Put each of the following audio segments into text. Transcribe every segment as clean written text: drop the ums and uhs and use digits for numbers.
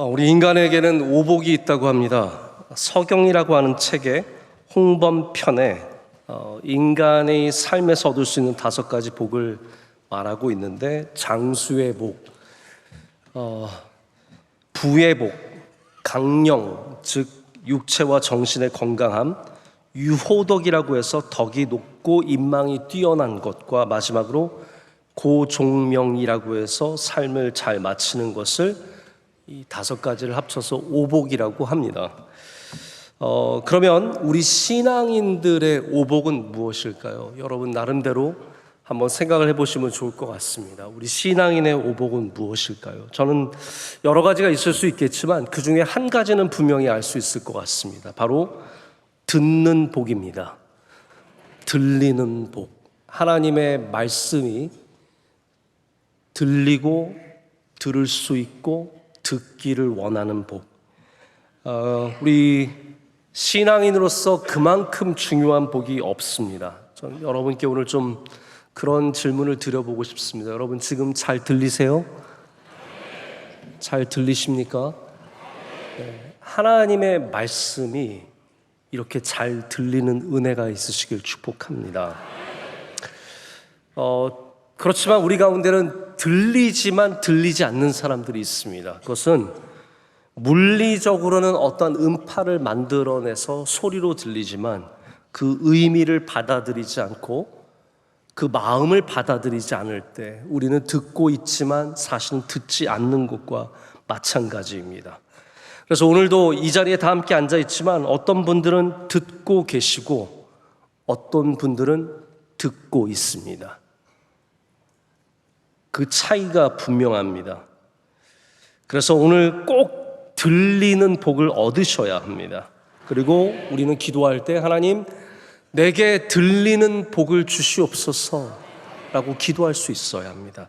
우리 인간에게는 오복이 있다고 합니다. 서경이라고 하는 책의 홍범편에 인간의 삶에서 얻을 수 있는 5가지 복을 말하고 있는데, 장수의 복, 부의 복, 강령, 즉 육체와 정신의 건강함, 유호덕이라고 해서 덕이 높고 인망이 뛰어난 것과 마지막으로 고종명이라고 해서 삶을 잘 마치는 것을, 이 5가지를 합쳐서 오복이라고 합니다. 그러면 우리 신앙인들의 오복은 무엇일까요? 여러분 나름대로 한번 생각을 해보시면 좋을 것 같습니다. 우리 신앙인의 오복은 무엇일까요? 저는 여러 가지가 있을 수 있겠지만 그 중에 한 가지는 분명히 알 수 있을 것 같습니다. 바로 듣는 복입니다. 들리는 복. 하나님의 말씀이 들리고 들을 수 있고 듣기를 원하는 복. 우리 신앙인으로서 그만큼 중요한 복이 없습니다. 저는 여러분께 오늘 좀 그런 질문을 드려보고 싶습니다. 여러분 지금 잘 들리세요? 잘 들리십니까? 네. 하나님의 말씀이 이렇게 잘 들리는 은혜가 있으시길 축복합니다. 그렇지만 우리 가운데는 들리지만 들리지 않는 사람들이 있습니다. 그것은 물리적으로는 어떤 음파를 만들어내서 소리로 들리지만 그 의미를 받아들이지 않고 그 마음을 받아들이지 않을 때 우리는 듣고 있지만 사실은 듣지 않는 것과 마찬가지입니다. 그래서 오늘도 이 자리에 다 함께 앉아 있지만 어떤 분들은 듣고 계시고 어떤 분들은 듣고 있습니다. 그 차이가 분명합니다. 그래서 오늘 꼭 들리는 복을 얻으셔야 합니다. 그리고 우리는 기도할 때 하나님 내게 들리는 복을 주시옵소서 라고 기도할 수 있어야 합니다.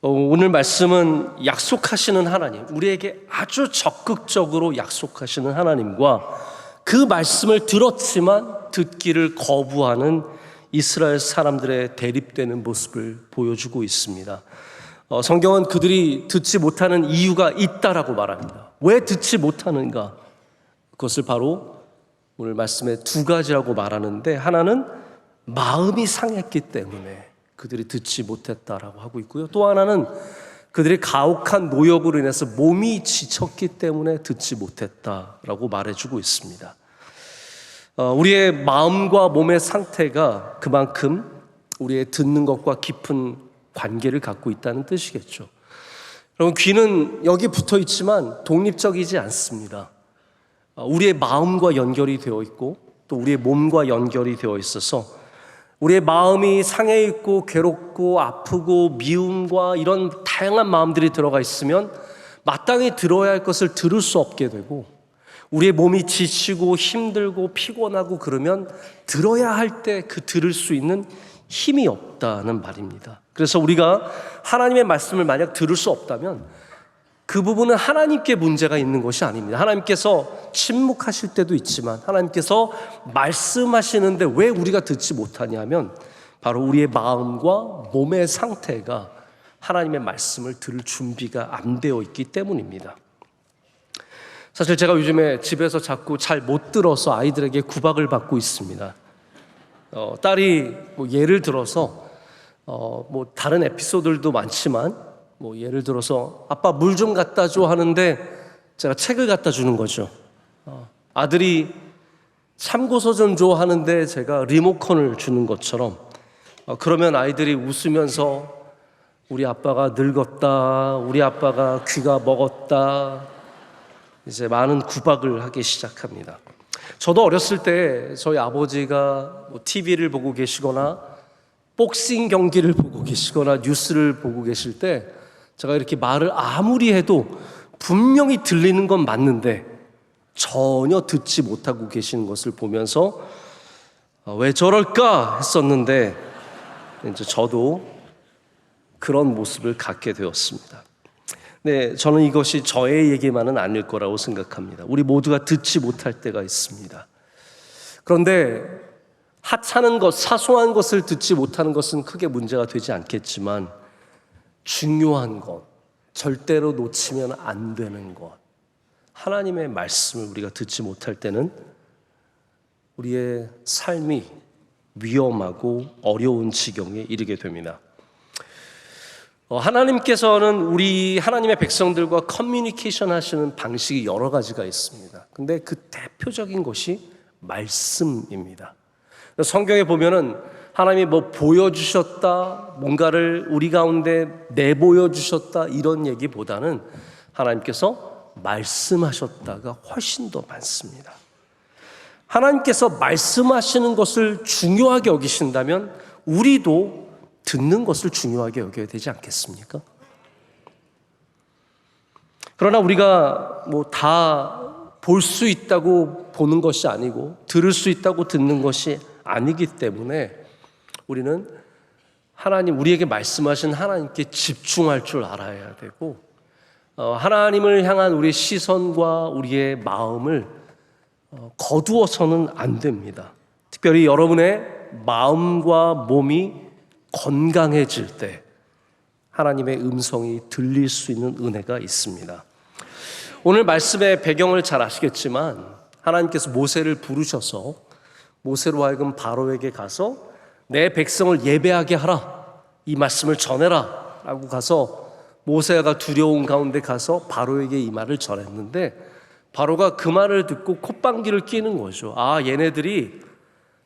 오늘 말씀은 약속하시는 하나님, 우리에게 아주 적극적으로 약속하시는 하나님과 그 말씀을 들었지만 듣기를 거부하는 이스라엘 사람들의 대립되는 모습을 보여주고 있습니다. 성경은 그들이 듣지 못하는 이유가 있다라고 말합니다. 왜 듣지 못하는가? 그것을 바로 오늘 말씀에 2가지라고 말하는데, 하나는 마음이 상했기 때문에 그들이 듣지 못했다라고 하고 있고요. 또 하나는 그들의 가혹한 노역으로 인해서 몸이 지쳤기 때문에 듣지 못했다라고 말해주고 있습니다. 우리의 마음과 몸의 상태가 그만큼 우리의 듣는 것과 깊은 관계를 갖고 있다는 뜻이겠죠. 여러분, 귀는 여기 붙어 있지만 독립적이지 않습니다. 우리의 마음과 연결이 되어 있고 또 우리의 몸과 연결이 되어 있어서 우리의 마음이 상해 있고 괴롭고 아프고 미움과 이런 다양한 마음들이 들어가 있으면 마땅히 들어야 할 것을 들을 수 없게 되고, 우리의 몸이 지치고 힘들고 피곤하고 그러면 들어야 할 때 그 들을 수 있는 힘이 없다는 말입니다. 그래서 우리가 하나님의 말씀을 만약 들을 수 없다면 그 부분은 하나님께 문제가 있는 것이 아닙니다. 하나님께서 침묵하실 때도 있지만 하나님께서 말씀하시는데 왜 우리가 듣지 못하냐면 바로 우리의 마음과 몸의 상태가 하나님의 말씀을 들을 준비가 안 되어 있기 때문입니다. 사실 제가 요즘에 집에서 자꾸 잘 못 들어서 아이들에게 구박을 받고 있습니다. 딸이 예를 들어서 다른 에피소드들도 많지만 예를 들어서 아빠 물 좀 갖다 줘 하는데 제가 책을 갖다 주는 거죠. 아들이 참고서 좀 줘 하는데 제가 리모컨을 주는 것처럼, 그러면 아이들이 웃으면서 우리 아빠가 늙었다, 우리 아빠가 귀가 먹었다, 이제 많은 구박을 하기 시작합니다. 저도 어렸을 때 저희 아버지가 TV를 보고 계시거나 복싱 경기를 보고 계시거나 뉴스를 보고 계실 때 제가 이렇게 말을 아무리 해도 분명히 들리는 건 맞는데 전혀 듣지 못하고 계시는 것을 보면서 왜 저럴까 했었는데, 이제 저도 그런 모습을 갖게 되었습니다. 네, 저는 이것이 저의 얘기만은 아닐 거라고 생각합니다. 우리 모두가 듣지 못할 때가 있습니다. 그런데 하찮은 것, 사소한 것을 듣지 못하는 것은 크게 문제가 되지 않겠지만 중요한 것, 절대로 놓치면 안 되는 것, 하나님의 말씀을 우리가 듣지 못할 때는 우리의 삶이 위험하고 어려운 지경에 이르게 됩니다. 하나님께서는 우리 하나님의 백성들과 커뮤니케이션 하시는 방식이 여러 가지가 있습니다. 근데 그 대표적인 것이 말씀입니다. 성경에 보면은 하나님이 뭐 보여주셨다, 뭔가를 우리 가운데 내보여 주셨다, 이런 얘기보다는 하나님께서 말씀하셨다가 훨씬 더 많습니다. 하나님께서 말씀하시는 것을 중요하게 여기신다면 우리도 듣는 것을 중요하게 여겨야 되지 않겠습니까? 그러나 우리가 뭐 다 볼 수 있다고 보는 것이 아니고 들을 수 있다고 듣는 것이 아니기 때문에 우리는 우리에게 말씀하신 하나님께 집중할 줄 알아야 되고, 하나님을 향한 우리의 시선과 우리의 마음을 거두어서는 안 됩니다. 특별히 여러분의 마음과 몸이 건강해질 때 하나님의 음성이 들릴 수 있는 은혜가 있습니다. 오늘 말씀의 배경을 잘 아시겠지만 하나님께서 모세를 부르셔서 모세로 하여금 바로에게 가서 내 백성을 예배하게 하라, 이 말씀을 전해라 라고 가서 모세가 두려운 가운데 가서 바로에게 이 말을 전했는데, 바로가 그 말을 듣고 콧방귀를 뀌는 거죠. 아, 얘네들이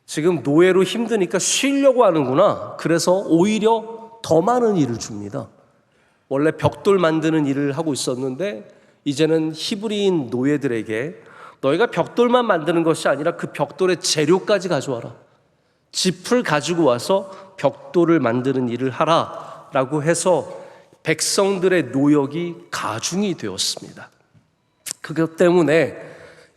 지금 노예로 힘드니까 쉬려고 하는구나. 그래서 오히려 더 많은 일을 줍니다. 원래 벽돌 만드는 일을 하고 있었는데 이제는 히브리인 노예들에게 너희가 벽돌만 만드는 것이 아니라 그 벽돌의 재료까지 가져와라, 짚을 가지고 와서 벽돌을 만드는 일을 하라 라고 해서 백성들의 노역이 가중이 되었습니다. 그것 때문에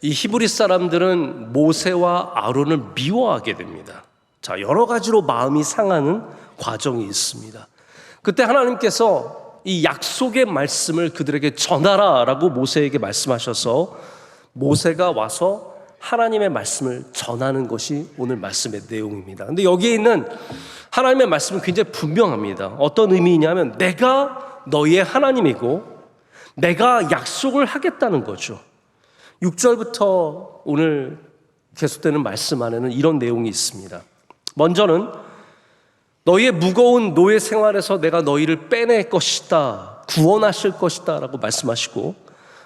이 히브리 사람들은 모세와 아론을 미워하게 됩니다. 자, 여러 가지로 마음이 상하는 과정이 있습니다. 그때 하나님께서 이 약속의 말씀을 그들에게 전하라 라고 모세에게 말씀하셔서 모세가 와서 하나님의 말씀을 전하는 것이 오늘 말씀의 내용입니다. 근데 여기에 있는 하나님의 말씀은 굉장히 분명합니다. 어떤 의미냐면 내가 너희의 하나님이고 내가 약속을 하겠다는 거죠. 6절부터 오늘 계속되는 말씀 안에는 이런 내용이 있습니다. 먼저는 너희의 무거운 노예 생활에서 내가 너희를 빼낼 것이다, 구원하실 것이다 라고 말씀하시고,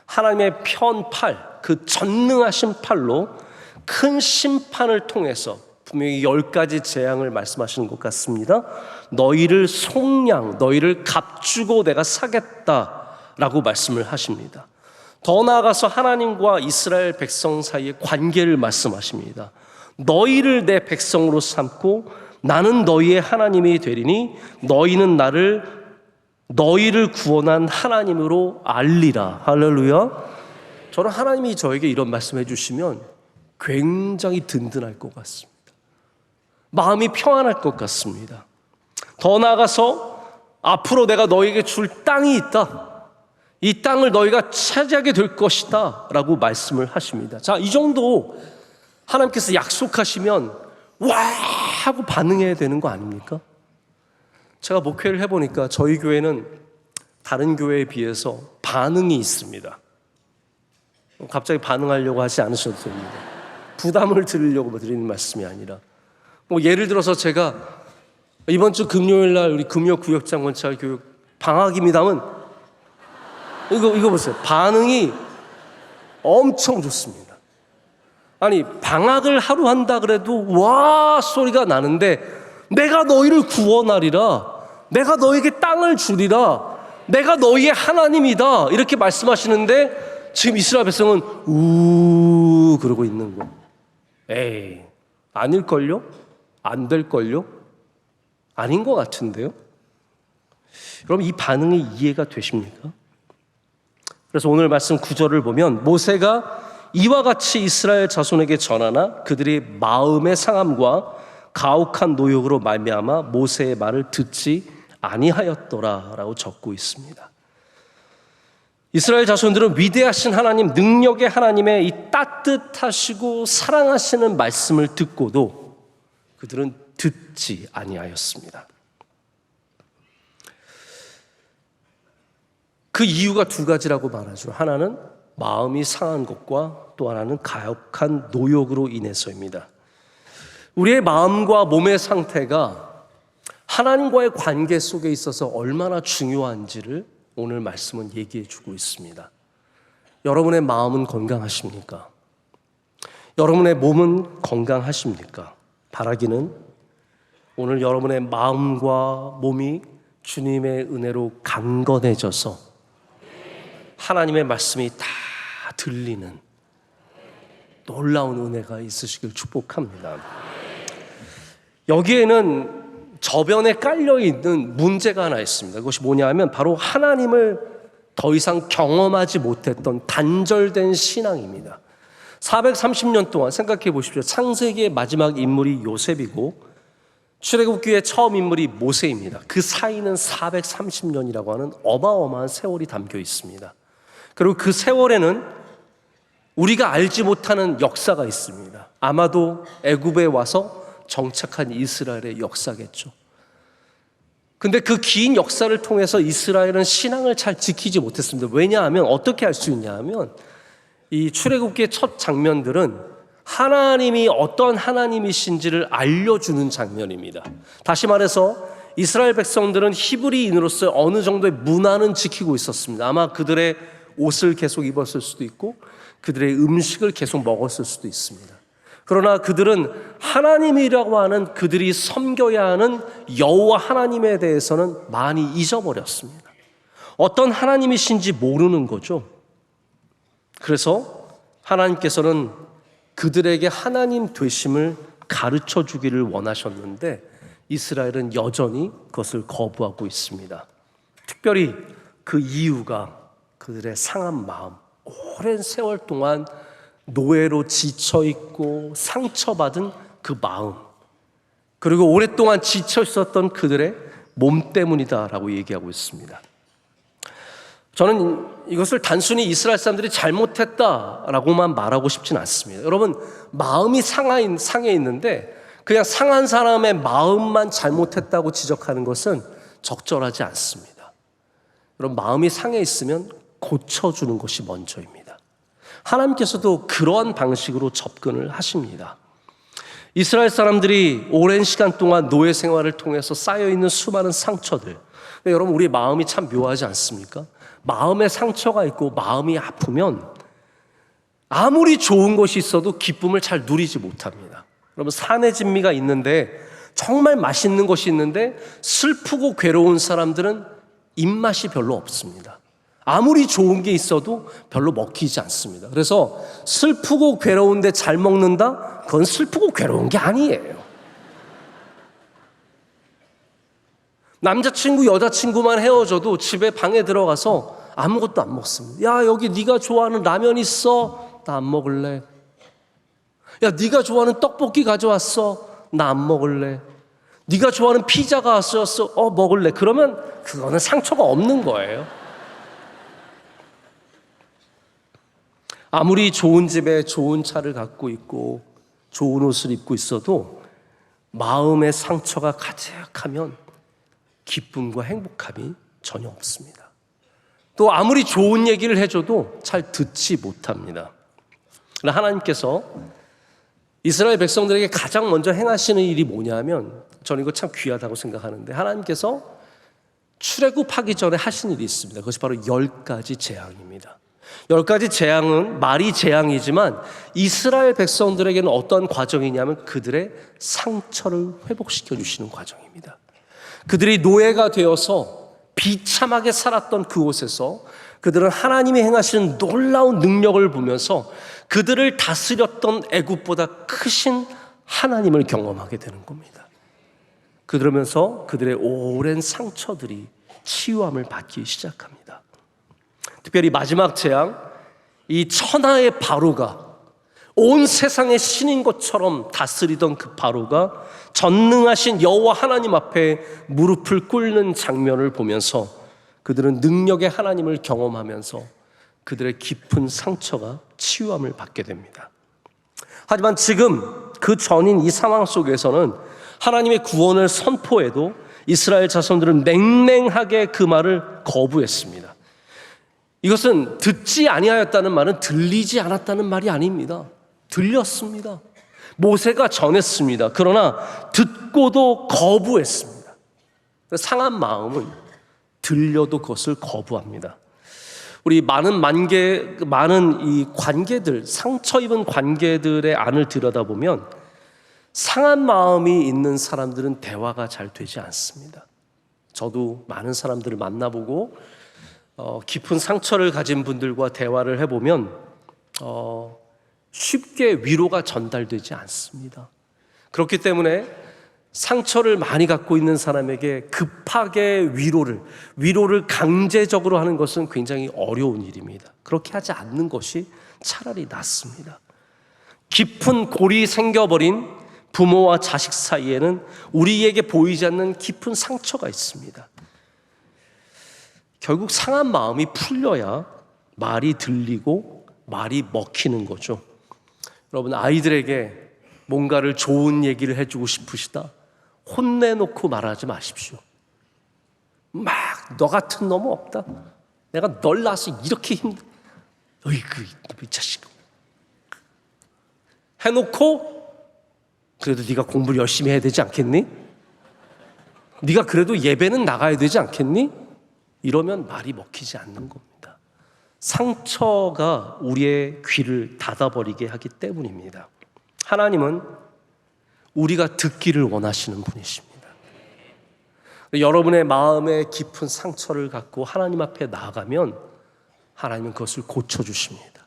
하나님의 편팔, 그 전능하신 팔로 큰 심판을 통해서 분명히 10가지 재앙을 말씀하시는 것 같습니다. 너희를 속량, 너희를 값주고 내가 사겠다라고 말씀을 하십니다. 더 나아가서 하나님과 이스라엘 백성 사이의 관계를 말씀하십니다. 너희를 내 백성으로 삼고 나는 너희의 하나님이 되리니 너희는 너희를 구원한 하나님으로 알리라. 할렐루야. 저는 하나님이 저에게 이런 말씀해 주시면 굉장히 든든할 것 같습니다. 마음이 평안할 것 같습니다. 더 나아가서 앞으로 내가 너희에게 줄 땅이 있다, 이 땅을 너희가 차지하게 될 것이다 라고 말씀을 하십니다. 자, 이 정도 하나님께서 약속하시면 와 하고 반응해야 되는 거 아닙니까? 제가 목회를 해보니까 저희 교회는 다른 교회에 비해서 반응이 있습니다. 갑자기 반응하려고 하지 않으셔도 됩니다. 부담을 드리려고 드리는 말씀이 아니라, 뭐 예를 들어서 제가 이번 주 금요일 날 우리 금요구역장 원찰 교육 방학입니다면 이거 보세요. 반응이 엄청 좋습니다. 아니, 방학을 하루 한다 그래도 와 소리가 나는데, 내가 너희를 구원하리라, 내가 너에게 땅을 주리라, 내가 너희의 하나님이다 이렇게 말씀하시는데 지금 이스라엘 백성은 우 그러고 있는 거. 에이, 아닐걸요? 안 될걸요? 아닌 것 같은데요? 여러분, 이 반응이 이해가 되십니까? 그래서 오늘 말씀 9절을 보면 모세가 이와 같이 이스라엘 자손에게 전하나 그들이 마음의 상함과 가혹한 노역으로 말미암아 모세의 말을 듣지 아니하였더라라고 적고 있습니다. 이스라엘 자손들은 위대하신 하나님, 능력의 하나님의 이 따뜻하시고 사랑하시는 말씀을 듣고도 그들은 듣지 아니하였습니다. 그 이유가 두 가지라고 말하죠. 하나는 마음이 상한 것과 또 하나는 가혹한 노역으로 인해서입니다. 우리의 마음과 몸의 상태가 하나님과의 관계 속에 있어서 얼마나 중요한지를 오늘 말씀은 얘기해 주고 있습니다. 여러분의 마음은 건강하십니까? 여러분의 몸은 건강하십니까? 바라기는 오늘 여러분의 마음과 몸이 주님의 은혜로 강건해져서 하나님의 말씀이 다 들리는 놀라운 은혜가 있으시길 축복합니다. 여기에는 저변에 깔려있는 문제가 하나 있습니다. 그것이 뭐냐 하면 바로 하나님을 더 이상 경험하지 못했던 단절된 신앙입니다. 430년 동안 생각해 보십시오. 창세기의 마지막 인물이 요셉이고 출애굽기의 처음 인물이 모세입니다. 그 사이는 430년이라고 하는 어마어마한 세월이 담겨 있습니다. 그리고 그 세월에는 우리가 알지 못하는 역사가 있습니다. 아마도 애굽에 와서 정착한 이스라엘의 역사겠죠. 근데 그 긴 역사를 통해서 이스라엘은 신앙을 잘 지키지 못했습니다. 왜냐하면 어떻게 알 수 있냐 하면 이 출애굽기의 첫 장면들은 하나님이 어떤 하나님이신지를 알려주는 장면입니다. 다시 말해서 이스라엘 백성들은 히브리인으로서 어느 정도의 문화는 지키고 있었습니다. 아마 그들의 옷을 계속 입었을 수도 있고 그들의 음식을 계속 먹었을 수도 있습니다. 그러나 그들은 하나님이라고 하는 그들이 섬겨야 하는 여호와 하나님에 대해서는 많이 잊어버렸습니다. 어떤 하나님이신지 모르는 거죠. 그래서 하나님께서는 그들에게 하나님 되심을 가르쳐 주기를 원하셨는데 이스라엘은 여전히 그것을 거부하고 있습니다. 특별히 그 이유가 그들의 상한 마음, 오랜 세월 동안 노예로 지쳐있고 상처받은 그 마음, 그리고 오랫동안 지쳐 있었던 그들의 몸 때문이다라고 얘기하고 있습니다. 저는 이것을 단순히 이스라엘 사람들이 잘못했다라고만 말하고 싶진 않습니다. 여러분, 마음이 상해 있는데 그냥 상한 사람의 마음만 잘못했다고 지적하는 것은 적절하지 않습니다. 여러분, 마음이 상해 있으면 고쳐주는 것이 먼저입니다. 하나님께서도 그러한 방식으로 접근을 하십니다. 이스라엘 사람들이 오랜 시간 동안 노예 생활을 통해서 쌓여있는 수많은 상처들, 여러분, 우리 마음이 참 묘하지 않습니까? 마음에 상처가 있고 마음이 아프면 아무리 좋은 것이 있어도 기쁨을 잘 누리지 못합니다. 여러분, 산의 진미가 있는데 정말 맛있는 것이 있는데 슬프고 괴로운 사람들은 입맛이 별로 없습니다. 아무리 좋은 게 있어도 별로 먹히지 않습니다. 그래서 슬프고 괴로운데 잘 먹는다? 그건 슬프고 괴로운 게 아니에요. 남자친구, 여자친구만 헤어져도 집에 방에 들어가서 아무것도 안 먹습니다. 야, 여기 네가 좋아하는 라면 있어? 나 안 먹을래. 야, 네가 좋아하는 떡볶이 가져왔어? 나 안 먹을래. 네가 좋아하는 피자가 왔었어? 먹을래. 그러면 그거는 상처가 없는 거예요. 아무리 좋은 집에 좋은 차를 갖고 있고 좋은 옷을 입고 있어도 마음의 상처가 가득하면 기쁨과 행복함이 전혀 없습니다. 또 아무리 좋은 얘기를 해줘도 잘 듣지 못합니다. 하나님께서 이스라엘 백성들에게 가장 먼저 행하시는 일이 뭐냐면, 저는 이거 참 귀하다고 생각하는데, 하나님께서 출애굽하기 전에 하신 일이 있습니다. 그것이 바로 10가지 재앙입니다. 10가지 재앙은 말이 재앙이지만 이스라엘 백성들에게는 어떤 과정이냐면 그들의 상처를 회복시켜 주시는 과정입니다. 그들이 노예가 되어서 비참하게 살았던 그곳에서 그들은 하나님이 행하시는 놀라운 능력을 보면서 그들을 다스렸던 애굽보다 크신 하나님을 경험하게 되는 겁니다. 그러면서 그들의 오랜 상처들이 치유함을 받기 시작합니다. 특별히 마지막 재앙, 이 천하의 바로가, 온 세상의 신인 것처럼 다스리던 그 바로가 전능하신 여호와 하나님 앞에 무릎을 꿇는 장면을 보면서 그들은 능력의 하나님을 경험하면서 그들의 깊은 상처가 치유함을 받게 됩니다. 하지만 지금 그 전인 이 상황 속에서는 하나님의 구원을 선포해도 이스라엘 자손들은 맹맹하게 그 말을 거부했습니다. 이것은 듣지 아니하였다는 말은 들리지 않았다는 말이 아닙니다. 들렸습니다. 모세가 전했습니다. 그러나 듣고도 거부했습니다. 상한 마음은 들려도 그것을 거부합니다. 우리 많은 이 관계들, 상처 입은 관계들의 안을 들여다보면 상한 마음이 있는 사람들은 대화가 잘 되지 않습니다. 저도 많은 사람들을 만나보고 깊은 상처를 가진 분들과 대화를 해보면 쉽게 위로가 전달되지 않습니다. 그렇기 때문에 상처를 많이 갖고 있는 사람에게 급하게 위로를 강제적으로 하는 것은 굉장히 어려운 일입니다. 그렇게 하지 않는 것이 차라리 낫습니다. 깊은 골이 생겨버린 부모와 자식 사이에는 우리에게 보이지 않는 깊은 상처가 있습니다. 결국 상한 마음이 풀려야 말이 들리고 말이 먹히는 거죠. 여러분, 아이들에게 뭔가를 좋은 얘기를 해주고 싶으시다? 혼내놓고 말하지 마십시오. 막 너 같은 놈은 없다. 내가 널 낳아서 이렇게 어이구 이 자식 해놓고 그래도 네가 공부를 열심히 해야 되지 않겠니? 네가 그래도 예배는 나가야 되지 않겠니? 이러면 말이 먹히지 않는 겁니다. 상처가 우리의 귀를 닫아버리게 하기 때문입니다. 하나님은 우리가 듣기를 원하시는 분이십니다. 여러분의 마음에 깊은 상처를 갖고 하나님 앞에 나아가면 하나님은 그것을 고쳐주십니다.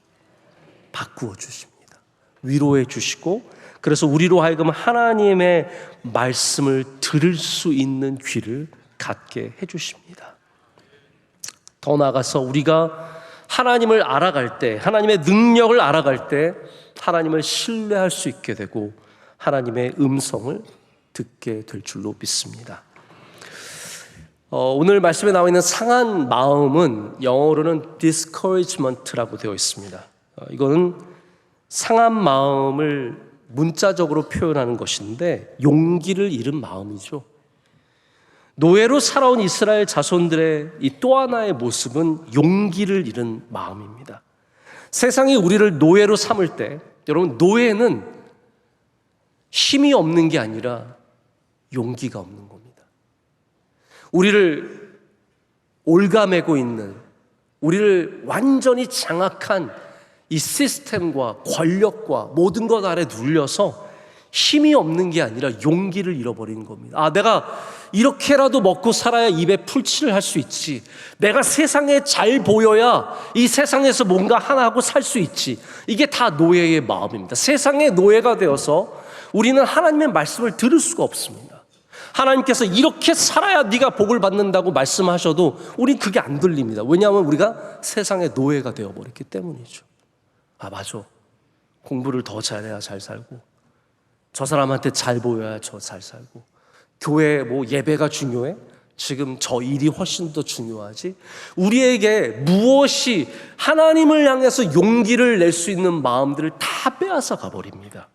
바꾸어 주십니다. 위로해 주시고, 그래서 우리로 하여금 하나님의 말씀을 들을 수 있는 귀를 갖게 해주십니다. 더 나아가서 우리가 하나님을 알아갈 때, 하나님의 능력을 알아갈 때 하나님을 신뢰할 수 있게 되고 하나님의 음성을 듣게 될 줄로 믿습니다. 오늘 말씀에 나와 있는 상한 마음은 영어로는 discouragement라고 되어 있습니다. 이거는 상한 마음을 문자적으로 표현하는 것인데 용기를 잃은 마음이죠. 노예로 살아온 이스라엘 자손들의 이 또 하나의 모습은 용기를 잃은 마음입니다. 세상이 우리를 노예로 삼을 때, 여러분, 노예는 힘이 없는 게 아니라 용기가 없는 겁니다. 우리를 올가매고 있는, 우리를 완전히 장악한 이 시스템과 권력과 모든 것 아래 눌려서 힘이 없는 게 아니라 용기를 잃어버리는 겁니다. 내가 이렇게라도 먹고 살아야 입에 풀칠을 할 수 있지. 내가 세상에 잘 보여야 이 세상에서 뭔가 하나 하고 살 수 있지. 이게 다 노예의 마음입니다. 세상의 노예가 되어서 우리는 하나님의 말씀을 들을 수가 없습니다. 하나님께서 이렇게 살아야 네가 복을 받는다고 말씀하셔도 우린 그게 안 들립니다. 왜냐하면 우리가 세상의 노예가 되어버렸기 때문이죠. 맞아. 공부를 더 잘해야 잘 살고, 저 사람한테 잘 보여야 저 잘 살고, 교회 예배가 중요해? 지금 저 일이 훨씬 더 중요하지? 우리에게 무엇이 하나님을 향해서 용기를 낼 수 있는 마음들을 다 빼앗아 가버립니다.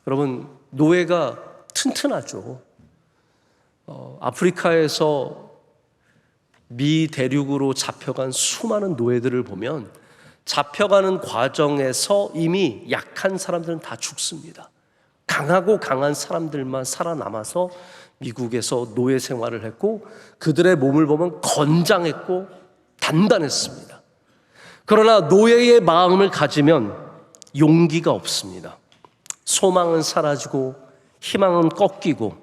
여러분, 노예가 튼튼하죠. 아프리카에서 미 대륙으로 잡혀간 수많은 노예들을 보면 잡혀가는 과정에서 이미 약한 사람들은 다 죽습니다. 강하고 강한 사람들만 살아남아서 미국에서 노예 생활을 했고, 그들의 몸을 보면 건장했고 단단했습니다. 그러나 노예의 마음을 가지면 용기가 없습니다. 소망은 사라지고 희망은 꺾이고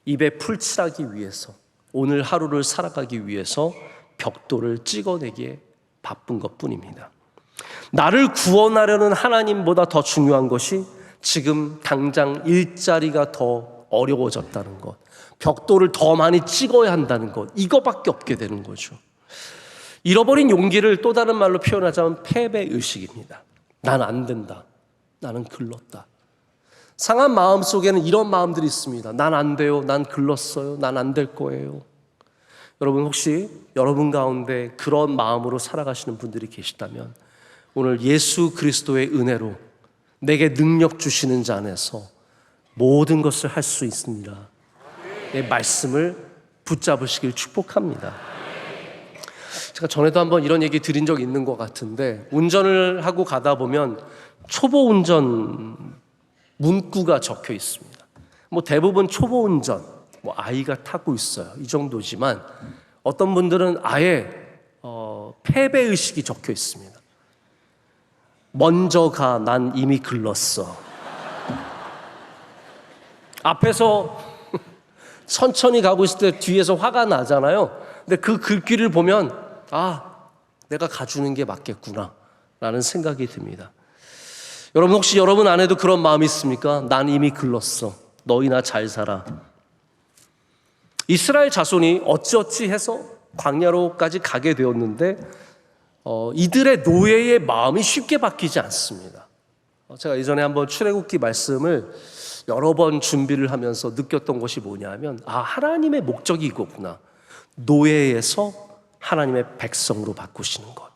입에 풀칠하기 위해서, 오늘 하루를 살아가기 위해서 벽돌을 찍어내기에 바쁜 것뿐입니다. 나를 구원하려는 하나님보다 더 중요한 것이 지금 당장 일자리가 더 어려워졌다는 것, 벽돌을 더 많이 찍어야 한다는 것, 이거밖에 없게 되는 거죠. 잃어버린 용기를 또 다른 말로 표현하자면 패배의식입니다. 난 안 된다. 나는 글렀다. 상한 마음 속에는 이런 마음들이 있습니다. 난 안 돼요. 난 글렀어요. 난 안 될 거예요. 여러분, 혹시 여러분 가운데 그런 마음으로 살아가시는 분들이 계시다면 오늘 예수 그리스도의 은혜로 내게 능력 주시는 자 안에서 모든 것을 할 수 있습니다. 내 말씀을 붙잡으시길 축복합니다. 제가 전에도 한번 이런 얘기 드린 적 있는 것 같은데, 운전을 하고 가다 보면 초보 운전 문구가 적혀 있습니다. 뭐 대부분 초보 운전, 뭐 아이가 타고 있어요, 이 정도지만 어떤 분들은 아예 패배 의식이 적혀 있습니다. 먼저 가, 난 이미 글렀어. 앞에서 천천히 가고 있을 때 뒤에서 화가 나잖아요. 근데 그 글귀를 보면 내가 가주는 게 맞겠구나 라는 생각이 듭니다. 여러분, 혹시 여러분 안에도 그런 마음이 있습니까? 난 이미 글렀어, 너희나 잘 살아. 이스라엘 자손이 어찌어찌 해서 광야로까지 가게 되었는데 이들의 노예의 마음이 쉽게 바뀌지 않습니다. 제가 예전에 한번 출애굽기 말씀을 여러 번 준비를 하면서 느꼈던 것이 뭐냐면, 하나님의 목적이 이거구나. 노예에서 하나님의 백성으로 바꾸시는 것.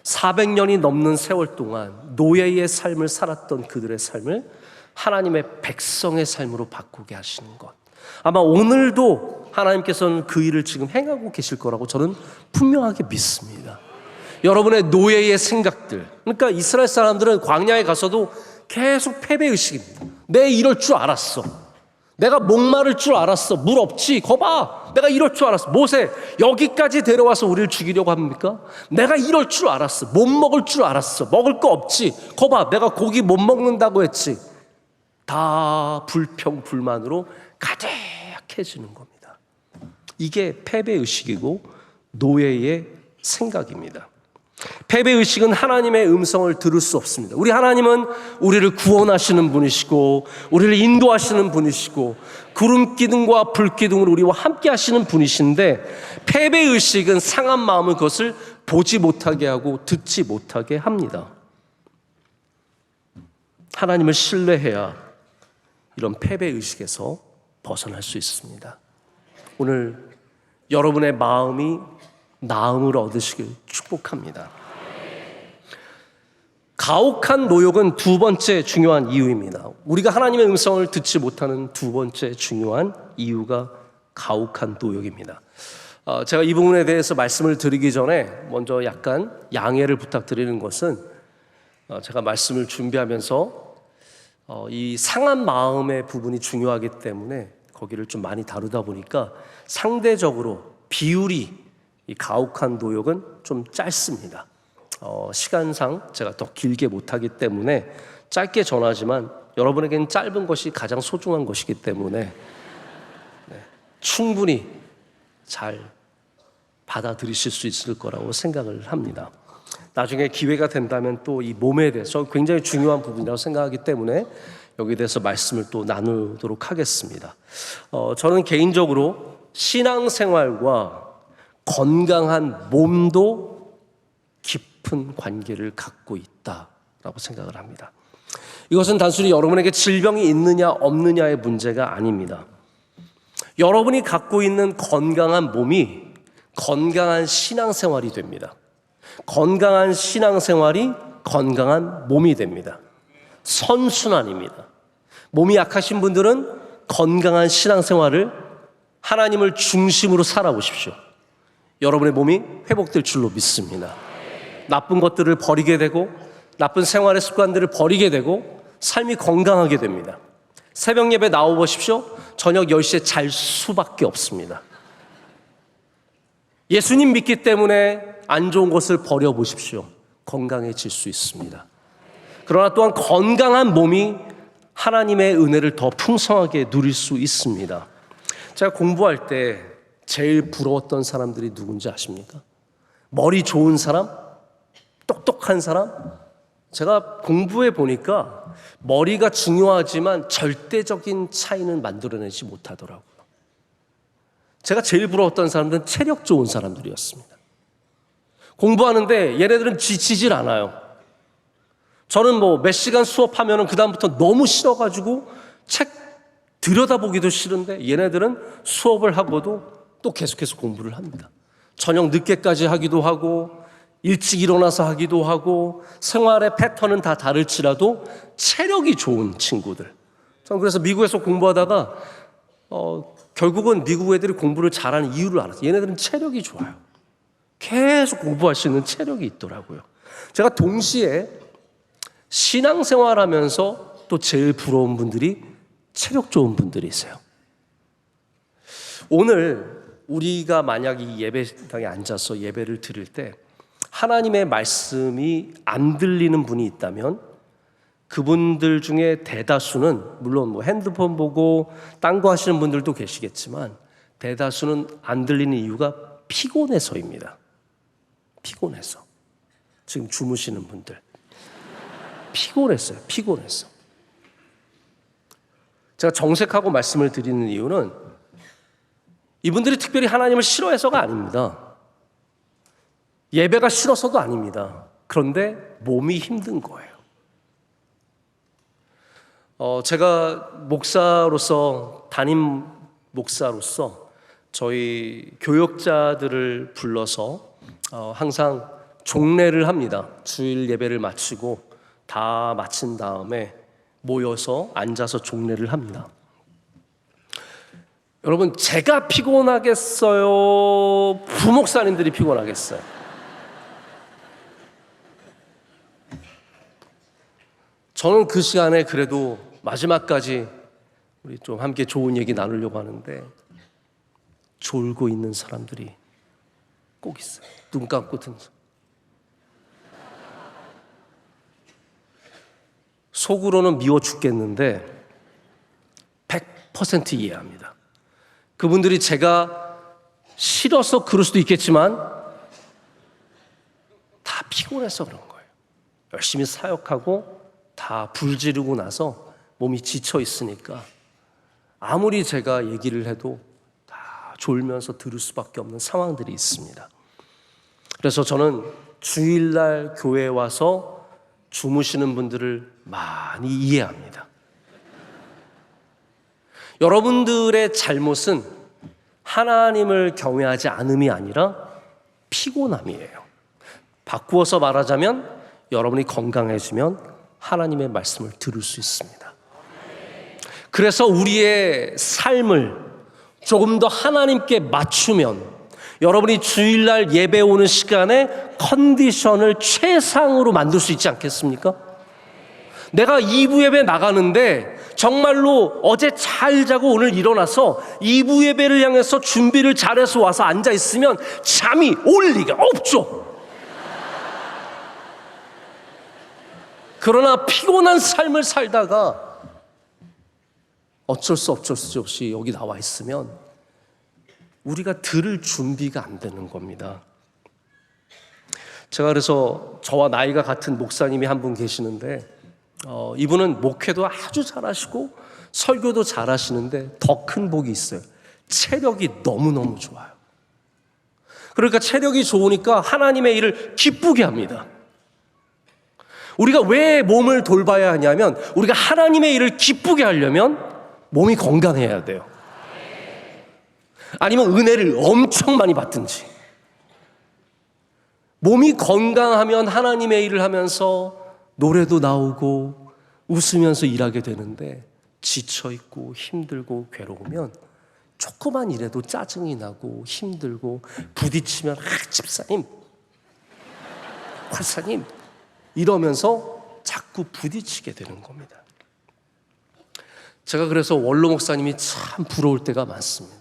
400년이 넘는 세월 동안 노예의 삶을 살았던 그들의 삶을 하나님의 백성의 삶으로 바꾸게 하시는 것. 아마 오늘도 하나님께서는 그 일을 지금 행하고 계실 거라고 저는 분명하게 믿습니다. 여러분의 노예의 생각들, 그러니까 이스라엘 사람들은 광야에 가서도 계속 패배의식입니다. 내가 이럴 줄 알았어. 내가 목마를 줄 알았어. 물 없지? 거봐, 내가 이럴 줄 알았어. 모세, 여기까지 데려와서 우리를 죽이려고 합니까? 내가 이럴 줄 알았어. 못 먹을 줄 알았어. 먹을 거 없지? 거봐, 내가 고기 못 먹는다고 했지. 다 불평불만으로 가득해지는 겁니다. 이게 패배의식이고 노예의 생각입니다. 패배의식은 하나님의 음성을 들을 수 없습니다. 우리 하나님은 우리를 구원하시는 분이시고 우리를 인도하시는 분이시고 구름기둥과 불기둥으로 우리와 함께 하시는 분이신데, 패배의식은 상한 마음을 그것을 보지 못하게 하고 듣지 못하게 합니다. 하나님을 신뢰해야 이런 패배의식에서 벗어날 수 있습니다. 오늘 여러분의 마음이 나음을 얻으시길 축복합니다. 가혹한 노역은 두 번째 중요한 이유입니다. 우리가 하나님의 음성을 듣지 못하는 두 번째 중요한 이유가 가혹한 노역입니다. 제가 이 부분에 대해서 말씀을 드리기 전에 먼저 약간 양해를 부탁드리는 것은, 제가 말씀을 준비하면서 이 상한 마음의 부분이 중요하기 때문에 거기를 좀 많이 다루다 보니까 상대적으로 비율이, 이 가혹한 노역은 좀 짧습니다. 시간상 제가 더 길게 못하기 때문에 짧게 전하지만 여러분에게는 짧은 것이 가장 소중한 것이기 때문에 충분히 잘 받아들이실 수 있을 거라고 생각을 합니다. 나중에 기회가 된다면 또 이 몸에 대해서 굉장히 중요한 부분이라고 생각하기 때문에 여기에 대해서 말씀을 또 나누도록 하겠습니다. 저는 개인적으로 신앙생활과 건강한 몸도 깊은 관계를 갖고 있다라고 생각을 합니다. 이것은 단순히 여러분에게 질병이 있느냐 없느냐의 문제가 아닙니다. 여러분이 갖고 있는 건강한 몸이 건강한 신앙생활이 됩니다. 건강한 신앙생활이 건강한 몸이 됩니다. 선순환입니다. 몸이 약하신 분들은 건강한 신앙생활을 하나님을 중심으로 살아보십시오. 여러분의 몸이 회복될 줄로 믿습니다. 나쁜 것들을 버리게 되고 나쁜 생활의 습관들을 버리게 되고 삶이 건강하게 됩니다. 새벽 예배 나와보십시오. 저녁 10시에 잘 수밖에 없습니다. 예수님 믿기 때문에 안 좋은 것을 버려보십시오. 건강해질 수 있습니다. 그러나 또한 건강한 몸이 하나님의 은혜를 더 풍성하게 누릴 수 있습니다. 제가 공부할 때 제일 부러웠던 사람들이 누군지 아십니까? 머리 좋은 사람? 똑똑한 사람? 제가 공부해 보니까 머리가 중요하지만 절대적인 차이는 만들어내지 못하더라고요. 제가 제일 부러웠던 사람들은 체력 좋은 사람들이었습니다. 공부하는데 얘네들은 지치질 않아요. 저는 몇 시간 수업하면 그 다음부터 너무 싫어가지고 책 들여다보기도 싫은데 얘네들은 수업을 하고도 또 계속해서 공부를 합니다. 저녁 늦게까지 하기도 하고 일찍 일어나서 하기도 하고 생활의 패턴은 다 다를지라도 체력이 좋은 친구들. 저는 그래서 미국에서 공부하다가 결국은 미국 애들이 공부를 잘하는 이유를 알았어요. 얘네들은 체력이 좋아요. 계속 공부할 수 있는 체력이 있더라고요. 제가 동시에 신앙생활하면서 또 제일 부러운 분들이 체력 좋은 분들이세요. 오늘 우리가 만약 이 예배당에 앉아서 예배를 드릴 때 하나님의 말씀이 안 들리는 분이 있다면 그분들 중에 대다수는, 물론 뭐 핸드폰 보고 딴 거 하시는 분들도 계시겠지만 대다수는 안 들리는 이유가 피곤해서입니다. 피곤해서. 지금 주무시는 분들 피곤했어요. 피곤했어. 제가 정색하고 말씀을 드리는 이유는 이분들이 특별히 하나님을 싫어해서가 아닙니다. 예배가 싫어서도 아닙니다. 그런데 몸이 힘든 거예요. 제가 목사로서, 담임 목사로서 저희 교역자들을 불러서 항상 종례를 합니다. 주일 예배를 마치고 다 마친 다음에 모여서 앉아서 종례를 합니다. 여러분, 제가 피곤하겠어요? 부목사님들이 피곤하겠어요? 저는 그 시간에 그래도 마지막까지 우리 좀 함께 좋은 얘기 나누려고 하는데 졸고 있는 사람들이 꼭 있어요. 눈 감고 든 사람. 속으로는 미워 죽겠는데 100% 이해합니다. 그분들이 제가 싫어서 그럴 수도 있겠지만 다 피곤해서 그런 거예요. 열심히 사역하고 다 불지르고 나서 몸이 지쳐 있으니까 아무리 제가 얘기를 해도 다 졸면서 들을 수밖에 없는 상황들이 있습니다. 그래서 저는 주일날 교회에 와서 주무시는 분들을 많이 이해합니다. 여러분들의 잘못은 하나님을 경외하지 않음이 아니라 피곤함이에요. 바꾸어서 말하자면 여러분이 건강해지면 하나님의 말씀을 들을 수 있습니다. 그래서 우리의 삶을 조금 더 하나님께 맞추면 여러분이 주일날 예배 오는 시간에 컨디션을 최상으로 만들 수 있지 않겠습니까? 내가 2부 예배 나가는데 정말로 어제 잘 자고 오늘 일어나서 2부 예배를 향해서 준비를 잘해서 와서 앉아 있으면 잠이 올 리가 없죠. 그러나 피곤한 삶을 살다가 어쩔 수 없이 여기 나와 있으면 우리가 들을 준비가 안 되는 겁니다. 제가 그래서 저와 나이가 같은 목사님이 한 분 계시는데 이분은 목회도 아주 잘하시고 설교도 잘하시는데 더 큰 복이 있어요. 체력이 너무너무 좋아요. 그러니까 체력이 좋으니까 하나님의 일을 기쁘게 합니다. 우리가 왜 몸을 돌봐야 하냐면 우리가 하나님의 일을 기쁘게 하려면 몸이 건강해야 돼요. 아니면 은혜를 엄청 많이 받든지. 몸이 건강하면 하나님의 일을 하면서 노래도 나오고 웃으면서 일하게 되는데 지쳐있고 힘들고 괴로우면 조그만 일에도 짜증이 나고 힘들고 부딪히면 집사님, 권사님 이러면서 자꾸 부딪히게 되는 겁니다. 제가 그래서 원로 목사님이 참 부러울 때가 많습니다.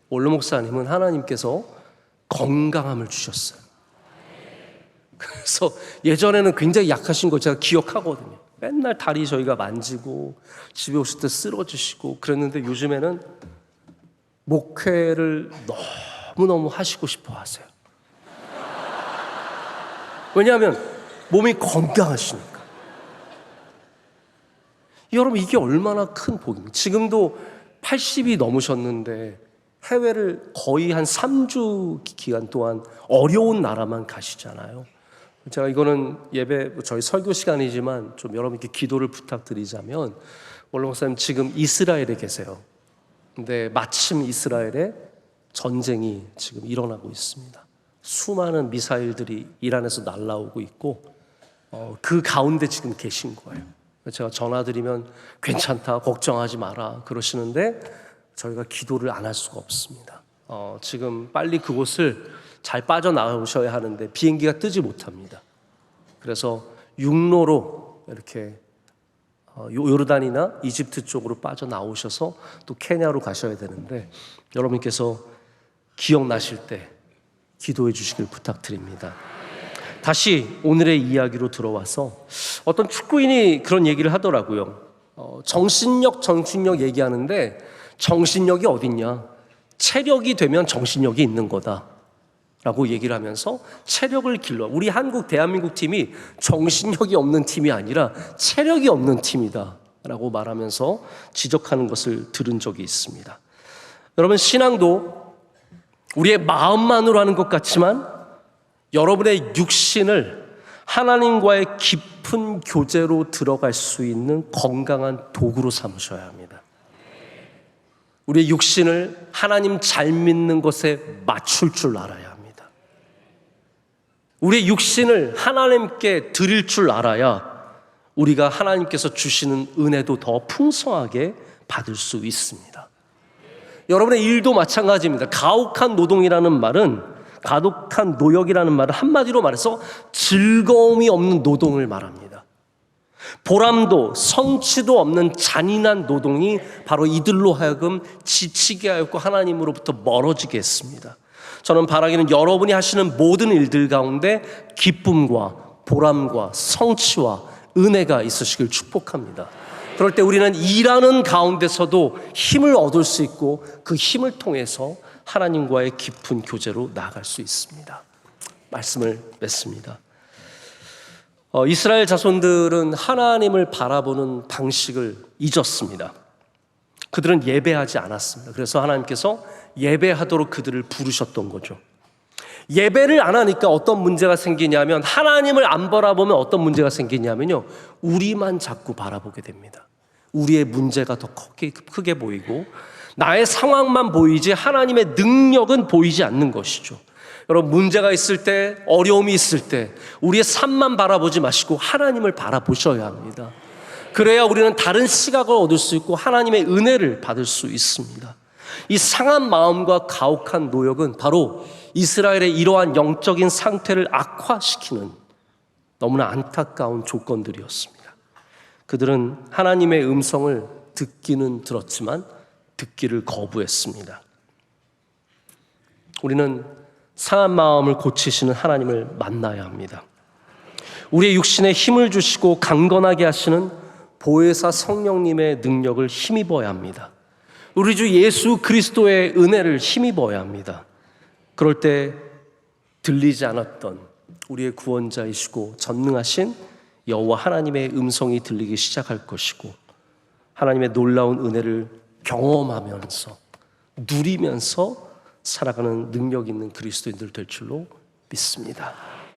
원로 목사님은 하나님께서 건강함을 주셨어요. 그래서 예전에는 굉장히 약하신 거 제가 기억하거든요. 맨날 다리 저희가 만지고 집에 오실 때 쓰러지시고 그랬는데 요즘에는 목회를 너무너무 하시고 싶어 하세요. 왜냐하면 몸이 건강하시니까. 여러분, 이게 얼마나 큰 복입니까? 지금도 80이 넘으셨는데 해외를 거의 한 3주 기간 동안 어려운 나라만 가시잖아요. 제가 이거는 예배, 저희 설교 시간이지만 좀 여러분께 기도를 부탁드리자면, 원로 목사님 지금 이스라엘에 계세요. 근데 마침 이스라엘에 전쟁이 지금 일어나고 있습니다. 수많은 미사일들이 이란에서 날아오고 있고 그 가운데 지금 계신 거예요. 제가 전화드리면 괜찮다, 걱정하지 마라 그러시는데 저희가 기도를 안 할 수가 없습니다. 지금 빨리 그곳을 잘 빠져나오셔야 하는데 비행기가 뜨지 못합니다. 그래서 육로로 이렇게 요르단이나 이집트 쪽으로 빠져나오셔서 또 케냐로 가셔야 되는데 여러분께서 기억나실 때 기도해 주시길 부탁드립니다. 다시 오늘의 이야기로 들어와서 어떤 축구인이 그런 얘기를 하더라고요. 정신력 얘기하는데 정신력이 어딨냐? 체력이 되면 정신력이 있는 거다 라고 얘기를 하면서 체력을 길러, 우리 한국 대한민국 팀이 정신력이 없는 팀이 아니라 체력이 없는 팀이다 라고 말하면서 지적하는 것을 들은 적이 있습니다. 여러분, 신앙도 우리의 마음만으로 하는 것 같지만 여러분의 육신을 하나님과의 깊은 교제로 들어갈 수 있는 건강한 도구로 삼으셔야 합니다. 우리의 육신을 하나님 잘 믿는 것에 맞출 줄 알아야 합니다. 우리의 육신을 하나님께 드릴 줄 알아야 우리가 하나님께서 주시는 은혜도 더 풍성하게 받을 수 있습니다. 여러분의 일도 마찬가지입니다. 가혹한 노동이라는 말은, 가혹한 노역이라는 말은 한마디로 말해서 즐거움이 없는 노동을 말합니다. 보람도 성취도 없는 잔인한 노동이 바로 이들로 하여금 지치게 하였고 하나님으로부터 멀어지게 했습니다. 저는 바라기는 여러분이 하시는 모든 일들 가운데 기쁨과 보람과 성취와 은혜가 있으시길 축복합니다. 그럴 때 우리는 일하는 가운데서도 힘을 얻을 수 있고 그 힘을 통해서 하나님과의 깊은 교제로 나아갈 수 있습니다. 말씀을 맺습니다. 이스라엘 자손들은 하나님을 바라보는 방식을 잊었습니다. 그들은 예배하지 않았습니다. 그래서 하나님께서 예배하도록 그들을 부르셨던 거죠. 예배를 안 하니까 어떤 문제가 생기냐면, 하나님을 안 바라보면 어떤 문제가 생기냐면요, 우리만 자꾸 바라보게 됩니다. 우리의 문제가 더 크게 보이고 나의 상황만 보이지 하나님의 능력은 보이지 않는 것이죠. 여러분, 문제가 있을 때, 어려움이 있을 때 우리의 삶만 바라보지 마시고 하나님을 바라보셔야 합니다. 그래야 우리는 다른 시각을 얻을 수 있고 하나님의 은혜를 받을 수 있습니다. 이 상한 마음과 가혹한 노역은 바로 이스라엘의 이러한 영적인 상태를 악화시키는 너무나 안타까운 조건들이었습니다. 그들은 하나님의 음성을 듣기는 들었지만 듣기를 거부했습니다. 우리는 상한 마음을 고치시는 하나님을 만나야 합니다. 우리의 육신에 힘을 주시고 강건하게 하시는 보혜사 성령님의 능력을 힘입어야 합니다. 우리 주 예수 그리스도의 은혜를 힘입어야 합니다. 그럴 때 들리지 않았던 우리의 구원자이시고 전능하신 여호와 하나님의 음성이 들리기 시작할 것이고 하나님의 놀라운 은혜를 경험하면서 누리면서 살아가는 능력 있는 그리스도인들 될 줄로 믿습니다.